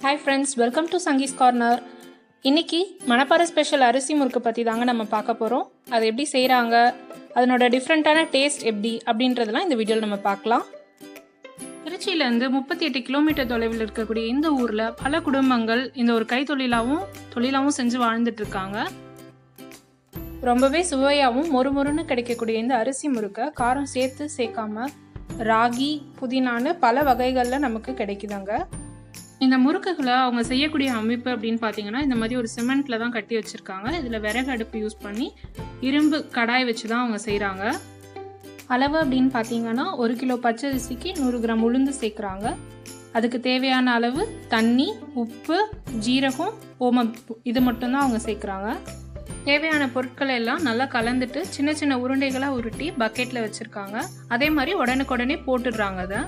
Hi friends, welcome to Sangees Corner. இன்னைக்கு Manapparai special அரிசி முறுக்கு பற்றி தாங்க நம்ம பார்க்க போகிறோம். அது எப்படி செய்கிறாங்க, அதனோட டிஃப்ரெண்ட்டான டேஸ்ட் எப்படி அப்படின்றதெல்லாம் இந்த வீடியோவில் நம்ம பார்க்கலாம். திருச்சியிலேருந்து 38 கிலோமீட்டர் தொலைவில் இருக்கக்கூடிய இந்த ஊரில் பல குடும்பங்கள் இந்த ஒரு தொழிலாகவும் செஞ்சு வாழ்ந்துட்டு இருக்காங்க. ரொம்பவே சுவையாகவும் மொறுமொறுன்னு கிடைக்கக்கூடிய இந்த அரிசி முறுக்கை காரம் சேர்க்காம ராகி, புதினான்னு பல வகைகளில் நமக்கு கிடைக்குதாங்க. இந்த முறுக்குகளை அவங்க செய்யக்கூடிய அமைப்பு அப்படின்னு பார்த்தீங்கன்னா, இந்த மாதிரி ஒரு சிமெண்ட்டில் தான் கட்டி வச்சுருக்காங்க. இதில் விறகு அடுப்பு யூஸ் பண்ணி இரும்பு கடாய் வச்சு தான் அவங்க செய்கிறாங்க. அளவு அப்படின்னு பார்த்தீங்கன்னா 1 கிலோ பச்சரிசிக்கு 100 கிராம் உளுந்து சேர்க்குறாங்க. அதுக்கு தேவையான அளவு தண்ணி, உப்பு, ஜீரகம், ஓமம் இது மட்டும்தான் அவங்க சேர்க்குறாங்க. தேவையான பொருட்களை எல்லாம் நல்லா கலந்துட்டு சின்ன சின்ன உருண்டைகளாக உருட்டி பக்கெட்டில் வச்சுருக்காங்க. அதே மாதிரி உடனுக்குடனே போட்டுடுறாங்க. அதை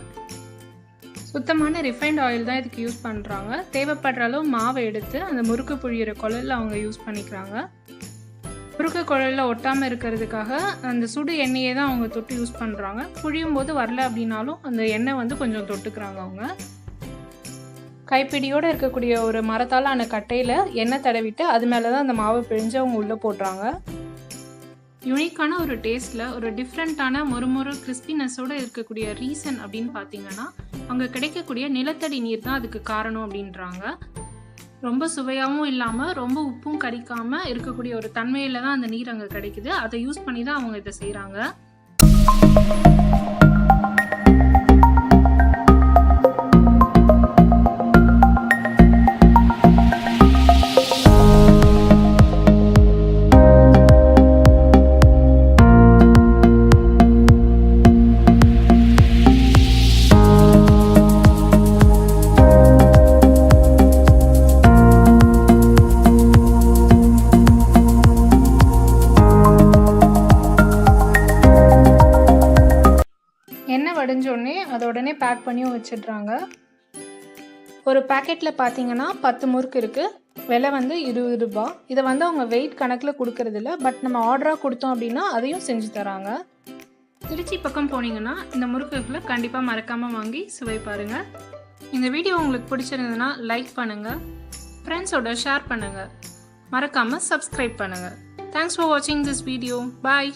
சுத்தமான ரிஃபைண்ட் ஆயில் தான் இதுக்கு யூஸ் பண்ணுறாங்க. தேவைப்படுற அளவு மாவை எடுத்து அந்த முறுக்கு புழியிற குழலில் அவங்க யூஸ் பண்ணிக்கிறாங்க. முறுக்கு குழலில் ஒட்டாமல் இருக்கிறதுக்காக அந்த சுடு எண்ணெயை தான் அவங்க தொட்டு யூஸ் பண்ணுறாங்க. புழியும் போது வரல அப்படின்னாலும் அந்த எண்ணெய் கொஞ்சம் தொட்டுக்கிறாங்க. அவங்க கைப்பிடியோடு இருக்கக்கூடிய ஒரு மரத்தால் ஆன கட்டையில் எண்ணெய் தடவிட்டு அது மேலே தான் அந்த மாவை பிழிஞ்சு அவங்க உள்ளே போடுறாங்க. யூனிக்கான ஒரு டேஸ்ட்டில் ஒரு டிஃப்ரெண்ட்டான மொறுமொறு கிறிஸ்பினஸோடு இருக்கக்கூடிய ரீசன் அப்படின்னு பார்த்தீங்கன்னா, அங்கே கிடைக்கக்கூடிய நிலத்தடி நீர் தான் அதுக்கு காரணம் அப்படின்றாங்க. ரொம்ப சுவையாகவும் இல்லாமல் ரொம்ப உப்பும் கரிக்காமல் இருக்கக்கூடிய ஒரு தன்மையில் தான் அந்த நீர் அங்கே கிடைக்குது. அதை யூஸ் பண்ணி தான் அவங்க இதை செய்கிறாங்க. எண்ணெய் வடிஞ்சோடனே அதை உடனே பேக் பண்ணியும் வச்சிடுறாங்க. ஒரு பேக்கெட்டில் பார்த்தீங்கன்னா 10 முறுக்கு இருக்குது. விலை 20 ரூபா. இதை அவங்க வெயிட் கணக்கில் கொடுக்கறதில்ல. பட் நம்ம ஆர்டராக கொடுத்தோம் அப்படின்னா அதையும் செஞ்சு தராங்க. திருச்சி பக்கம் போனீங்கன்னா இந்த முறுக்குகளை கண்டிப்பாக மறக்காமல் வாங்கி சுவை பாருங்கள். இந்த வீடியோ உங்களுக்கு பிடிச்சிருந்ததுன்னா லைக் பண்ணுங்கள், ஃப்ரெண்ட்ஸோட ஷேர் பண்ணுங்கள், மறக்காமல் சப்ஸ்கிரைப் பண்ணுங்கள். தேங்க்ஸ் ஃபார் வாட்சிங் திஸ் வீடியோ. பாய்.